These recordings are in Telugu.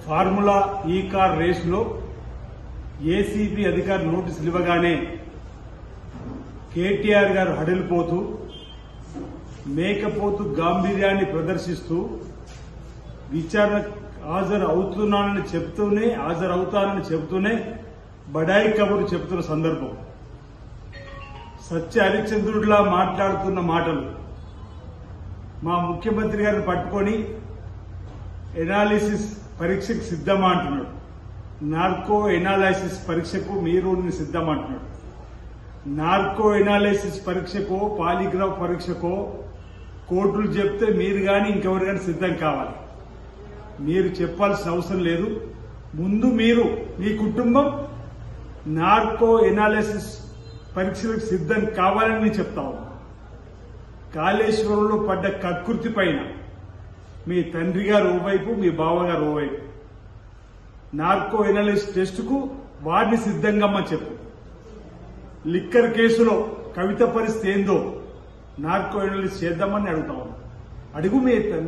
ఫార్ములా ఈ కార్ రేసులో ఏసీబీ అధికారి నోటీసులు ఇవ్వగానే కేటీఆర్ గారు హడలిపోతూ మేకపోతు గాంభీర్యాన్ని ప్రదర్శిస్తూ విచారణ హాజరవుతానని చెబుతూనే బడాయి కబురు చెబుతున్న సందర్భం, సత్య హరిశ్చంద్రుడిలా మాట్లాడుతున్న మాటలు మా ముఖ్యమంత్రి గారిని పట్టుకొని ఎనాలిసిస్ పరీక్షకు సిద్ధమా అంటున్నాడు. నార్కో ఎనాలిసిస్ పరీక్షకు మీరు సిద్ధమా అంటున్నాడు. నార్కో ఎనాలిసిస్ పరీక్షకో పాలిగ్రాఫ్ పరీక్షకో కోర్టులు చెప్తే మీరు గాని ఇంకెవరు గాని సిద్ధం కావాలి. మీరు చెప్పాల్సిన అవసరం లేదు. ముందు మీరు మీ కుటుంబం నార్కో ఎనాలిసిస్ పరీక్షలకు సిద్ధం కావాలని నేను చెప్తా ఉన్నా. కాళేశ్వరంలో పడ్డ కకృతి పైన మీ తండ్రి గారు ఓవైపు, మీ బావగారు ఓవైపు నార్కో ఎనాలిసిస్ టెస్టుకు వారిని సిద్ధంగా చెప్పు. లిక్కర్ కేసులో కవిత పరిస్థితి ఏందో నార్కో ఎనాలిసిస్ చేద్దామని అడుగుతా ఉన్నా. అడుగు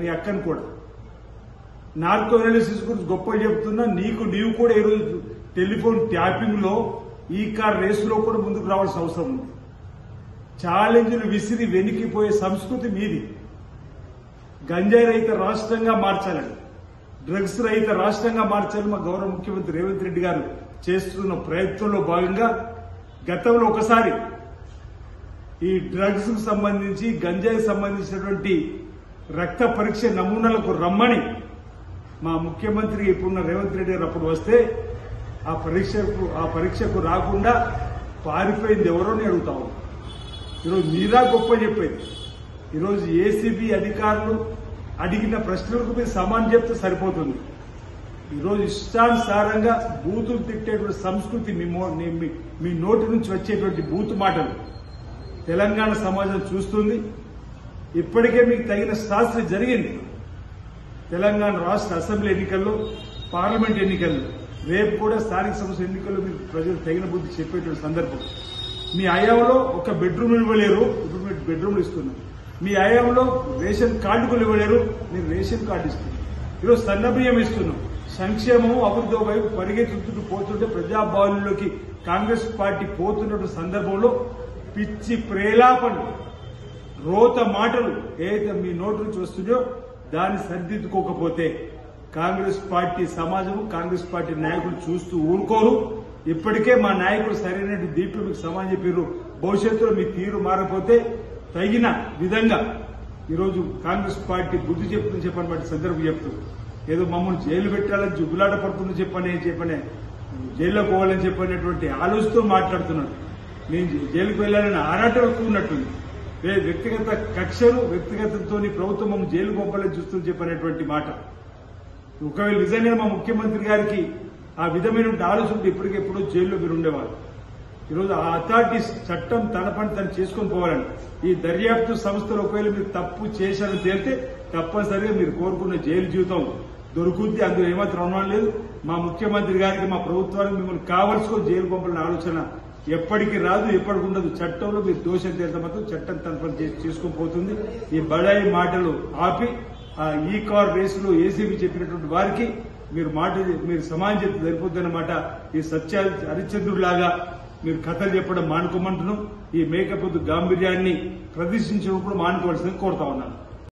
మీ అక్కను కూడా. నార్కో ఎనాలిసిస్ గురించి గొప్పగా చెప్తున్నా. నీవు కూడా ఈరోజు టెలిఫోన్ ట్యాపింగ్ లో ఈ కార్ రేసులో కూడా ముందుకు రావాల్సిన అవసరం ఉంది. ఛాలెంజ్లు విసిరి వెనికిపోయే సంస్కృతి మీది. గంజాయి రహిత రాష్ట్రంగా మార్చాలని, డ్రగ్స్ రహిత రాష్ట్రంగా మార్చాలని మా గౌరవ ముఖ్యమంత్రి రేవంత్ రెడ్డి గారు చేస్తున్న ప్రయత్నంలో భాగంగా గతంలో ఒకసారి ఈ డ్రగ్స్ కు సంబంధించి, గంజాయికి సంబంధించినటువంటి రక్త పరీక్ష నమూనాలకు రమ్మని మా ముఖ్యమంత్రి ఇప్పుడున్న రేవంత్ రెడ్డి గారు అప్పుడు వస్తే ఆ పరీక్షకు రాకుండా పారిపోయింది ఎవరో అని అడుగుతా ఉన్నాం. ఈరోజు మీరా గొప్ప చెప్పేది. ఈరోజు ఏసీబీ అధికారులు అడిగిన ప్రశ్నలకు మీరు సమాధానం చెప్తే సరిపోతుంది. ఈరోజు ఇష్టానుసారంగా బూతులు తిట్టేటువంటి సంస్కృతి మీ నోటి నుంచి వచ్చేటువంటి బూతు మాటలు తెలంగాణ సమాజం చూస్తుంది. ఇప్పటికే మీకు తగిన శాస్త్ర జరిగింది. తెలంగాణ రాష్ట్ర అసెంబ్లీ ఎన్నికల్లో, పార్లమెంట్ ఎన్నికల్లో, రేపు కూడా స్థానిక సంస్థ ఎన్నికల్లో మీకు ప్రజలు తగిన బుద్ధి చెప్పేటువంటి సందర్భం. మీ హయాంలో ఒక బెడ్రూమ్ ఇవ్వలేరు, ఇప్పుడు మీరు బెడ్రూమ్లు ఇస్తున్నారు. మీ హయాంలో రేషన్ కార్డులు ఇవ్వలేరు, మీరు రేషన్ కార్డు ఇస్తున్నారు. ఈరోజు సన్నబియ్యం ఇస్తున్నాం. సంక్షేమం అభివృద్ధి వైపు పరిగెత్తుతూ పోతుంటే ప్రజాభవన్లోకి కాంగ్రెస్ పార్టీ పోతున్న సందర్భంలో పిచ్చి ప్రేలాపన, రోత మాటలు ఏదైతే మీ నోటి నుంచి వస్తుందో దాన్ని సరిదిద్దుకోకపోతే కాంగ్రెస్ పార్టీ సమాజం, కాంగ్రెస్ పార్టీ నాయకులు చూస్తూ ఊరుకోరు. ఇప్పటికే మా నాయకులు సరైన దీంట్లో మీకు సమాజం చెప్పారు. భవిష్యత్తులో మీ తీరు మారకపోతే తగిన విధంగా ఈరోజు కాంగ్రెస్ పార్టీ బుద్ధి చెప్తుందని చెప్పని బట్టి సందర్భం చెప్తూ ఏదో మమ్మల్ని జైలు పెట్టాలని జుగులాట పడుతుందని చెప్పనే జైల్లో పోవాలని చెప్పనేటువంటి ఆలోచనతో మాట్లాడుతున్నాడు. నేను జైలుకు వెళ్లాలని ఆరాటం ఎక్కువ ఉన్నట్టుంది. వ్యక్తిగత కక్షలు, వ్యక్తిగతంతో ప్రభుత్వం మమ్మల్ని జైలు పంపాలని చూస్తుందని చెప్పనేటువంటి మాట. ఒకవేళ నిజంగా మా ముఖ్యమంత్రి గారికి ఆ విధమైనటువంటి ఆలోచన ఇప్పటికెప్పుడో జైల్లో మీరు ఉండేవారు. ఈరోజు ఆ అథారిటీస్ చట్టం తన పని తను చేసుకొని పోవాలని, ఈ దర్యాప్తు సంస్థలు ఒకవేళ మీరు తప్పు చేశారని తేలితే తప్పనిసరిగా మీరు కోరుకున్న జైలు జీవితం దొరుకుద్ది. అందులో ఏమాత్రం అనుమానం లేదు. మా ముఖ్యమంత్రి గారికి, మా ప్రభుత్వానికి మిమ్మల్ని కావలసుకొని జైలు పంపాలనే ఆలోచన ఎప్పటికీ రాదు, ఎప్పటికి ఉండదు. చట్టంలో మీరు దోషం తేలితే మాత్రం చట్టం తన పని చేసుకొని పోతుంది. ఈ బడాయి మాటలు ఆపి ఈ కార్ రేసులో ఏసీబీ చెప్పినటువంటి వారికి మీరు సమాజం చెప్తే సరిపోద్దన్నమాట. ఈ సత్య హరిశ్చంద్రుడిలాగా మీరు కథలు చెప్పడం మానుకోమంటున్నాం. ఈ మేకపోతు గాంభీర్యాన్ని ప్రదర్శించినప్పుడు మానుకోవాల్సింది కోరుతా ఉన్నాను.